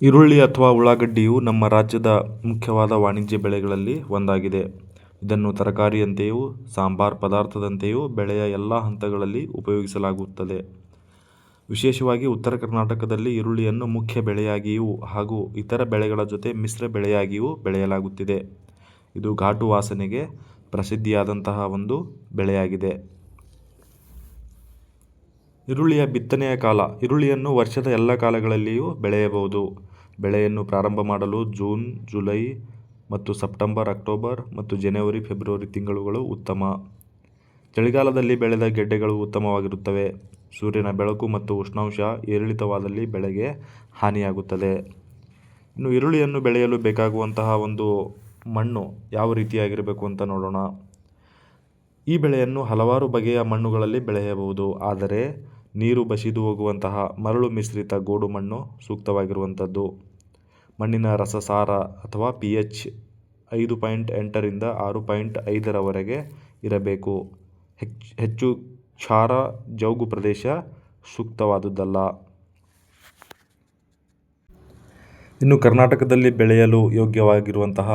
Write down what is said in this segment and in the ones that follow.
ಈರುಳ್ಳಿ ಅಥವಾ ಉಳ್ಳಾಗಡ್ಡಿಯು ನಮ್ಮ ರಾಜ್ಯದ ಮುಖ್ಯವಾದ ವಾಣಿಜ್ಯ ಬೆಳೆಗಳಲ್ಲಿ ಒಂದಾಗಿದೆ. ಇದನ್ನು ತರಕಾರಿಯಂತೆಯೂ ಸಾಂಬಾರ್ ಪದಾರ್ಥದಂತೆಯೂ ಬೆಳೆಯ ಎಲ್ಲ ಹಂತಗಳಲ್ಲಿ ಉಪಯೋಗಿಸಲಾಗುತ್ತದೆ. ವಿಶೇಷವಾಗಿ ಉತ್ತರ ಕರ್ನಾಟಕದಲ್ಲಿ ಈರುಳ್ಳಿಯನ್ನು ಮುಖ್ಯ ಬೆಳೆಯಾಗಿಯೂ ಹಾಗೂ ಇತರ ಬೆಳೆಗಳ ಜೊತೆ ಮಿಶ್ರ ಬೆಳೆಯಾಗಿಯೂ ಬೆಳೆಯಲಾಗುತ್ತಿದೆ. ಇದು ಘಾಟು ವಾಸನೆಗೆ ಪ್ರಸಿದ್ಧಿಯಾದಂತಹ ಒಂದು ಬೆಳೆಯಾಗಿದೆ. ಈರುಳ್ಳಿಯ ಬಿತ್ತನೆಯ ಕಾಲ. ಈರುಳ್ಳಿಯನ್ನು ವರ್ಷದ ಎಲ್ಲ ಕಾಲಗಳಲ್ಲಿಯೂ ಬೆಳೆಯಬಹುದು. ಬೆಳೆಯನ್ನು ಪ್ರಾರಂಭ ಮಾಡಲು ಜೂನ್, ಜುಲೈ ಮತ್ತು ಸೆಪ್ಟೆಂಬರ್, ಅಕ್ಟೋಬರ್ ಮತ್ತು ಜನವರಿ, ಫೆಬ್ರವರಿ ತಿಂಗಳುಗಳು ಉತ್ತಮ. ಚಳಿಗಾಲದಲ್ಲಿ ಬೆಳೆದ ಗೆಡ್ಡೆಗಳು ಉತ್ತಮವಾಗಿರುತ್ತವೆ. ಸೂರ್ಯನ ಬೆಳಕು ಮತ್ತು ಉಷ್ಣಾಂಶ ಏರಿಳಿತವಾದಲ್ಲಿ ಬೆಳೆಗೆ ಹಾನಿಯಾಗುತ್ತದೆ. ಇನ್ನು ಈರುಳ್ಳಿಯನ್ನು ಬೆಳೆಯಲು ಬೇಕಾಗುವಂತಹ ಒಂದು ಮಣ್ಣು ಯಾವ ರೀತಿಯಾಗಿರಬೇಕು ಅಂತ ನೋಡೋಣ. ಈ ಬೆಳೆಯನ್ನು ಹಲವಾರು ಬಗೆಯ ಮಣ್ಣುಗಳಲ್ಲಿ ಬೆಳೆಯಬಹುದು. ಆದರೆ ನೀರು ಬಸಿದು ಹೋಗುವಂತಹ ಮರಳು ಮಿಶ್ರಿತ ಗೋಡು ಮಣ್ಣು ಸೂಕ್ತವಾಗಿರುವಂಥದ್ದು. ಮಣ್ಣಿನ ರಸಸಾರ ಅಥವಾ pH 5.8 ರಿಂದ 6.5 ರವರೆಗೆ ಇರಬೇಕು. ಹೆಚ್ಚು ಕ್ಷಾರ ಜೌಗು ಪ್ರದೇಶ ಸೂಕ್ತವಾದುದಲ್ಲ. ಇನ್ನು ಕರ್ನಾಟಕದಲ್ಲಿ ಬೆಳೆಯಲು ಯೋಗ್ಯವಾಗಿರುವಂತಹ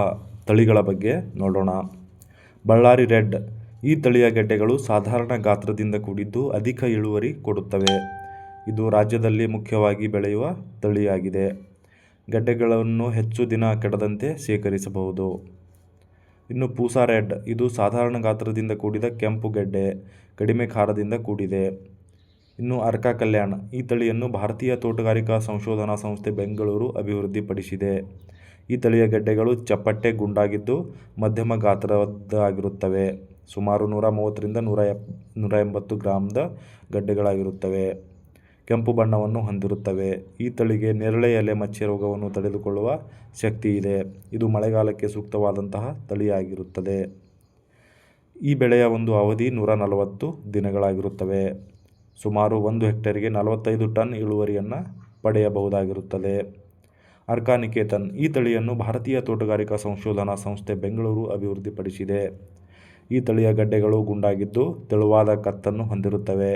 ತಳಿಗಳ ಬಗ್ಗೆ ನೋಡೋಣ. ಬಳ್ಳಾರಿ ರೆಡ್. ಈ ತಳಿಯ ಗೆಡ್ಡೆಗಳು ಸಾಧಾರಣ ಗಾತ್ರದಿಂದ ಕೂಡಿದ್ದು ಅಧಿಕ ಇಳುವರಿ ಕೊಡುತ್ತವೆ. ಇದು ರಾಜ್ಯದಲ್ಲಿ ಮುಖ್ಯವಾಗಿ ಬೆಳೆಯುವ ತಳಿಯಾಗಿದೆ. ಗೆಡ್ಡೆಗಳನ್ನು ಹೆಚ್ಚು ದಿನ ಕೆಡದಂತೆ ಶೇಖರಿಸಬಹುದು. ಇನ್ನು ಪೂಸಾ ರೆಡ್. ಇದು ಸಾಧಾರಣ ಗಾತ್ರದಿಂದ ಕೂಡಿದ ಕೆಂಪು ಗೆಡ್ಡೆ, ಕಡಿಮೆ ಖಾರದಿಂದ ಕೂಡಿದೆ. ಇನ್ನು ಅರ್ಕಾ ಕಲ್ಯಾಣ್. ಈ ತಳಿಯನ್ನು ಭಾರತೀಯ ತೋಟಗಾರಿಕಾ ಸಂಶೋಧನಾ ಸಂಸ್ಥೆ ಬೆಂಗಳೂರು ಅಭಿವೃದ್ಧಿಪಡಿಸಿದೆ. ಈ ತಳಿಯ ಗೆಡ್ಡೆಗಳು ಚಪ್ಪಟೆ ಗುಂಡಾಗಿದ್ದು ಮಧ್ಯಮ ಗಾತ್ರದ್ದಾಗಿರುತ್ತವೆ. ಸುಮಾರು 130 ರಿಂದ 180 ಗ್ರಾಂದ ಗೆಡ್ಡೆಗಳಾಗಿರುತ್ತವೆ. ಕೆಂಪು ಬಣ್ಣವನ್ನು ಹೊಂದಿರುತ್ತವೆ. ಈ ತಳಿಗೆ ನೇರಳೆ ಎಲೆ ಮಚ್ಚೆ ರೋಗವನ್ನು ತಡೆದುಕೊಳ್ಳುವ ಶಕ್ತಿ ಇದೆ. ಇದು ಮಳೆಗಾಲಕ್ಕೆ ಸೂಕ್ತವಾದಂತಹ ತಳಿಯಾಗಿರುತ್ತದೆ. ಈ ಬೆಳೆಯ ಒಂದು ಅವಧಿ 140 ದಿನಗಳಾಗಿರುತ್ತವೆ. ಸುಮಾರು 1 ಹೆಕ್ಟೇರಿಗೆ 45 ಟನ್ ಇಳುವರಿಯನ್ನು ಪಡೆಯಬಹುದಾಗಿರುತ್ತದೆ. ಅರ್ಕಾ ನಿಕೇತನ್. ಈ ತಳಿಯನ್ನು ಭಾರತೀಯ ತೋಟಗಾರಿಕಾ ಸಂಶೋಧನಾ ಸಂಸ್ಥೆ ಬೆಂಗಳೂರು ಅಭಿವೃದ್ಧಿಪಡಿಸಿದೆ. ಈ ತಳಿಯ ಗೆಡ್ಡೆಗಳು ಗುಂಡಾಗಿದ್ದು ತೆಳುವಾದ ಕತ್ತನ್ನು ಹೊಂದಿರುತ್ತವೆ.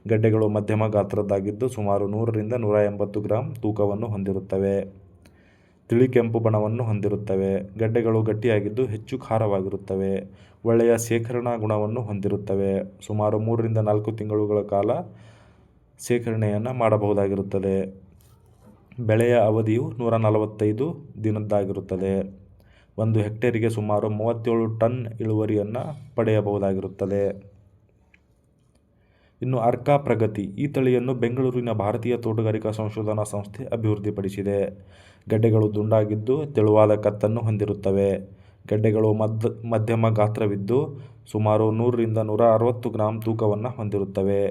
ಗೆಡ್ಡೆಗಳು ಮಧ್ಯಮ ಗಾತ್ರದ್ದಾಗಿದ್ದು ಸುಮಾರು 100 ರಿಂದ 180 ಗ್ರಾಂ ತೂಕವನ್ನು ಹೊಂದಿರುತ್ತವೆ. ತಿಳಿ ಕೆಂಪು ಬಣ್ಣವನ್ನು ಹೊಂದಿರುತ್ತವೆ. ಗೆಡ್ಡೆಗಳು ಗಟ್ಟಿಯಾಗಿದ್ದು ಹೆಚ್ಚು ಖಾರವಾಗಿರುತ್ತವೆ. ಒಳ್ಳೆಯ ಶೇಖರಣಾ ಗುಣವನ್ನು ಹೊಂದಿರುತ್ತವೆ. ಸುಮಾರು 3 ರಿಂದ 4 ತಿಂಗಳುಗಳ ಕಾಲ ಶೇಖರಣೆಯನ್ನು ಮಾಡಬಹುದಾಗಿರುತ್ತದೆ. ಬೆಳೆಯ ಅವಧಿಯು 145 ದಿನದ್ದಾಗಿರುತ್ತದೆ. 1 ಹೆಕ್ಟೇರಿಗೆ ಸುಮಾರು 37 ಟನ್ ಇಳುವರಿಯನ್ನು ಪಡೆಯಬಹುದಾಗಿರುತ್ತದೆ. ಇನ್ನು ಅರ್ಕಾ ಪ್ರಗತಿ. ಈ ತಳಿಯನ್ನು ಬೆಂಗಳೂರಿನ ಭಾರತೀಯ ತೋಟಗಾರಿಕಾ ಸಂಶೋಧನಾ ಸಂಸ್ಥೆ ಅಭಿವೃದ್ಧಿಪಡಿಸಿದೆ. ಗೆಡ್ಡೆಗಳು ದುಂಡಾಗಿದ್ದು ತೆಳುವಾದ ಕತ್ತನ್ನು ಹೊಂದಿರುತ್ತವೆ. ಗೆಡ್ಡೆಗಳು ಮಧ್ಯಮ ಗಾತ್ರವಿದ್ದು ಸುಮಾರು 100 ರಿಂದ 160 ಗ್ರಾಂ ತೂಕವನ್ನು ಹೊಂದಿರುತ್ತವೆ.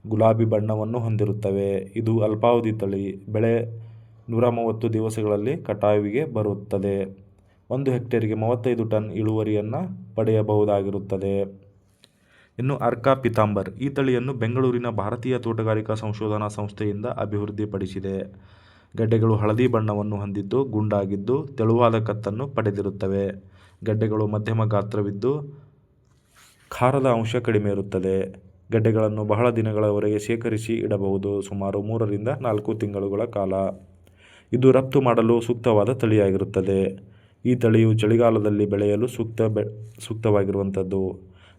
ಗುಲಾಬಿ ಬಣ್ಣವನ್ನು ಹೊಂದಿರುತ್ತವೆ. ಇದು ಅಲ್ಪಾವಧಿ ತಳಿ. ಬೆಳೆ 130 ದಿವಸಗಳಲ್ಲಿ ಕಟಾವಿಗೆ ಬರುತ್ತದೆ. 1 ಹೆಕ್ಟೇರಿಗೆ 35 ಟನ್ ಇಳುವರಿಯನ್ನು ಪಡೆಯಬಹುದಾಗಿರುತ್ತದೆ. ಇನ್ನು ಅರ್ಕಾ ಪೀತಾಂಬರ್. ಈ ತಳಿಯನ್ನು ಬೆಂಗಳೂರಿನ ಭಾರತೀಯ ತೋಟಗಾರಿಕಾ ಸಂಶೋಧನಾ ಸಂಸ್ಥೆಯಿಂದ ಅಭಿವೃದ್ಧಿಪಡಿಸಿದೆ. ಗೆಡ್ಡೆಗಳು ಹಳದಿ ಬಣ್ಣವನ್ನು ಹೊಂದಿದ್ದು ಗುಂಡಾಗಿದ್ದು ತೆಳುವಾದ ಕತ್ತನ್ನು ಪಡೆದಿರುತ್ತವೆ. ಗೆಡ್ಡೆಗಳು ಮಧ್ಯಮ ಗಾತ್ರವಿದ್ದು ಖಾರದ ಅಂಶ ಕಡಿಮೆ ಇರುತ್ತದೆ. ಗೆಡ್ಡೆಗಳನ್ನು ಬಹಳ ದಿನಗಳವರೆಗೆ ಶೇಖರಿಸಿ ಇಡಬಹುದು. ಸುಮಾರು 3 ರಿಂದ 4 ತಿಂಗಳುಗಳ ಕಾಲ. ಇದು ರಫ್ತು ಮಾಡಲು ಸೂಕ್ತವಾದ ತಳಿಯಾಗಿರುತ್ತದೆ. ಈ ತಳಿಯು ಚಳಿಗಾಲದಲ್ಲಿ ಬೆಳೆಯಲು ಸೂಕ್ತವಾಗಿರುವಂಥದ್ದು.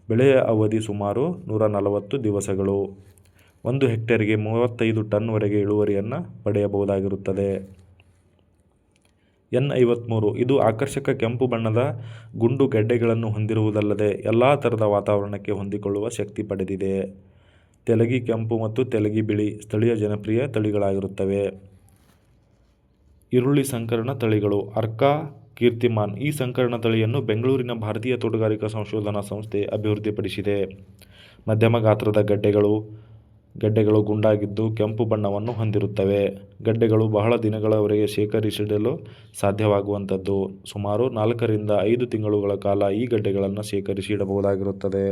ಬೆಳೆಯ ಅವಧಿ ಸುಮಾರು 140 ದಿವಸಗಳು. 1 ಹೆಕ್ಟೇರಿಗೆ 35 ಟನ್ವರೆಗೆ ಇಳುವರಿಯನ್ನು ಪಡೆಯಬಹುದಾಗಿರುತ್ತದೆ. N53. ಇದು ಆಕರ್ಷಕ ಕೆಂಪು ಬಣ್ಣದ ಗುಂಡು ಗೆಡ್ಡೆಗಳನ್ನು ಹೊಂದಿರುವುದಲ್ಲದೆ ಎಲ್ಲ ಥರದ ವಾತಾವರಣಕ್ಕೆ ಹೊಂದಿಕೊಳ್ಳುವ ಶಕ್ತಿ ಪಡೆದಿದೆ. ತೆಲಗಿ ಕೆಂಪು ಮತ್ತು ತೆಲಗಿ ಬಿಳಿ ಸ್ಥಳೀಯ ಜನಪ್ರಿಯ ತಳಿಗಳಾಗಿರುತ್ತವೆ. ಈರುಳ್ಳಿ ಸಂಕರಣ ತಳಿಗಳು. ಅರ್ಕಾ ಕೀರ್ತಿಮಾನ್. ಈ ಸಂಕರಣ ತಳಿಯನ್ನು ಬೆಂಗಳೂರಿನ ಭಾರತೀಯ ತೋಟಗಾರಿಕಾ ಸಂಶೋಧನಾ ಸಂಸ್ಥೆ ಅಭಿವೃದ್ಧಿಪಡಿಸಿದೆ. ಮಧ್ಯಮ ಗಾತ್ರದ ಗೆಡ್ಡೆಗಳು ಗುಂಡಾಗಿದ್ದು ಕೆಂಪು ಬಣ್ಣವನ್ನು ಹೊಂದಿರುತ್ತವೆ. ಗೆಡ್ಡೆಗಳು ಬಹಳ ದಿನಗಳವರೆಗೆ ಶೇಖರಿಸಿಡಲು ಸಾಧ್ಯವಾಗುವಂಥದ್ದು. ಸುಮಾರು 4 ರಿಂದ 5 ತಿಂಗಳುಗಳ ಕಾಲ ಈ ಗೆಡ್ಡೆಗಳನ್ನು ಶೇಖರಿಸಿ ಇಡಬಹುದಾಗಿರುತ್ತದೆ.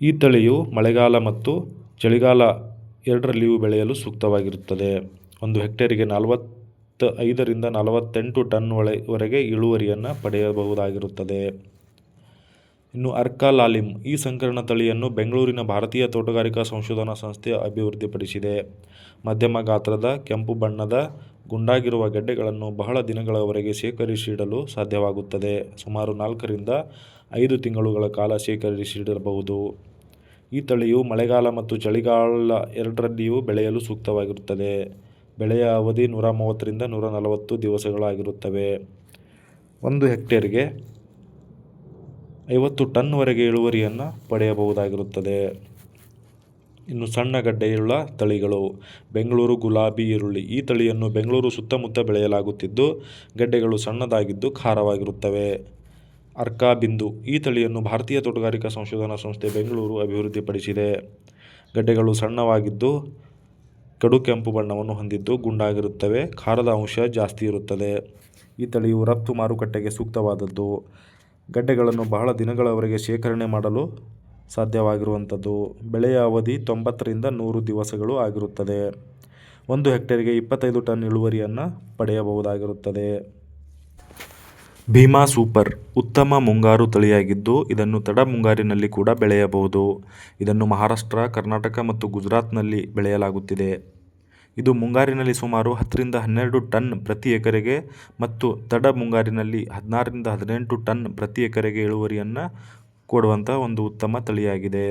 ಈ ತಳಿಯು ಮಳೆಗಾಲ ಮತ್ತು ಚಳಿಗಾಲ ಎರಡರಲ್ಲಿಯೂ ಬೆಳೆಯಲು ಸೂಕ್ತವಾಗಿರುತ್ತದೆ. 1 ಹೆಕ್ಟೇರಿಗೆ 45 ರಿಂದ 48 ಟನ್ ವರೆಗೆ ಇಳುವರಿಯನ್ನು ಪಡೆಯಬಹುದಾಗಿರುತ್ತದೆ. ಇನ್ನು ಅರ್ಕಾ ಲಾಲಿಮ್ ಈ ಸಂಕರಣ ತಳಿಯನ್ನು ಬೆಂಗಳೂರಿನ ಭಾರತೀಯ ತೋಟಗಾರಿಕಾ ಸಂಶೋಧನಾ ಸಂಸ್ಥೆ ಅಭಿವೃದ್ಧಿಪಡಿಸಿದೆ. ಮಧ್ಯಮ ಗಾತ್ರದ ಕೆಂಪು ಬಣ್ಣದ ಗುಂಡಾಗಿರುವ ಗೆಡ್ಡೆಗಳನ್ನು ಬಹಳ ದಿನಗಳವರೆಗೆ ಶೇಖರಿಸಿಡಲು ಸಾಧ್ಯವಾಗುತ್ತದೆ. ಸುಮಾರು 4 ರಿಂದ 5 ತಿಂಗಳುಗಳ ಕಾಲ ಶೇಖರಿಸಿಡಬಹುದು. ಈ ತಳಿಯು ಮಳೆಗಾಲ ಮತ್ತು ಚಳಿಗಾಲ ಎರಡರಲ್ಲಿಯೂ ಬೆಳೆಯಲು ಸೂಕ್ತವಾಗಿರುತ್ತದೆ. ಬೆಳೆಯ ಅವಧಿ 130 ರಿಂದ 140 ದಿವಸಗಳಾಗಿರುತ್ತವೆ. 1 ಹೆಕ್ಟೇರ್ಗೆ 50 ಟನ್ವರೆಗೆ ಇಳುವರಿಯನ್ನು ಪಡೆಯಬಹುದಾಗಿರುತ್ತದೆ. ಇನ್ನು ಸಣ್ಣ ಗಡ್ಡೆಯುಳ್ಳ ತಳಿಗಳು. ಬೆಂಗಳೂರು ಗುಲಾಬಿ ಈರುಳ್ಳಿ ಈ ತಳಿಯನ್ನು ಬೆಂಗಳೂರು ಸುತ್ತಮುತ್ತ ಬೆಳೆಯಲಾಗುತ್ತಿದ್ದು, ಗೆಡ್ಡೆಗಳು ಸಣ್ಣದಾಗಿದ್ದು ಖಾರವಾಗಿರುತ್ತವೆ. ಅರ್ಕಾ ಬಿಂದು ಈ ತಳಿಯನ್ನು ಭಾರತೀಯ ತೋಟಗಾರಿಕಾ ಸಂಶೋಧನಾ ಸಂಸ್ಥೆ ಬೆಂಗಳೂರು ಅಭಿವೃದ್ಧಿಪಡಿಸಿದೆ. ಗೆಡ್ಡೆಗಳು ಸಣ್ಣವಾಗಿದ್ದು ಕಡು ಕೆಂಪು ಬಣ್ಣವನ್ನು ಹೊಂದಿದ್ದು ಗುಂಡಾಗಿರುತ್ತವೆ. ಖಾರದ ಅಂಶ ಜಾಸ್ತಿ ಇರುತ್ತದೆ. ಈ ತಳಿಯು ರಫ್ತು ಮಾರುಕಟ್ಟೆಗೆ ಸೂಕ್ತವಾದದ್ದು. ಗೆಡ್ಡೆಗಳನ್ನು ಬಹಳ ದಿನಗಳವರೆಗೆ ಶೇಖರಣೆ ಮಾಡಲು ಸಾಧ್ಯವಾಗಿರುವಂಥದ್ದು. ಬೆಳೆಯ ಅವಧಿ 90 ರಿಂದ 100 ದಿವಸಗಳು ಆಗಿರುತ್ತದೆ. 1 ಹೆಕ್ಟೇರ್ಗೆ 25 ಟನ್ ಇಳುವರಿಯನ್ನು ಪಡೆಯಬಹುದಾಗಿರುತ್ತದೆ. ಭೀಮಾ ಸೂಪರ್ ಉತ್ತಮ ಮುಂಗಾರು ತಳಿಯಾಗಿದ್ದು, ಇದನ್ನು ತಡ ಮುಂಗಾರಿನಲ್ಲಿ ಕೂಡ ಬೆಳೆಯಬಹುದು. ಇದನ್ನು ಮಹಾರಾಷ್ಟ್ರ, ಕರ್ನಾಟಕ ಮತ್ತು ಗುಜರಾತ್ನಲ್ಲಿ ಬೆಳೆಯಲಾಗುತ್ತಿದೆ. ಇದು ಮುಂಗಾರಿನಲ್ಲಿ ಸುಮಾರು 10 ರಿಂದ 12 ಟನ್ ಪ್ರತಿ ಎಕರೆಗೆ ಮತ್ತು ತಡ ಮುಂಗಾರಿನಲ್ಲಿ 16 ರಿಂದ 18 ಟನ್ ಪ್ರತಿ ಎಕರೆಗೆ ಇಳುವರಿಯನ್ನು ಕೊಡುವಂಥ ಒಂದು ಉತ್ತಮ ತಳಿಯಾಗಿದೆ.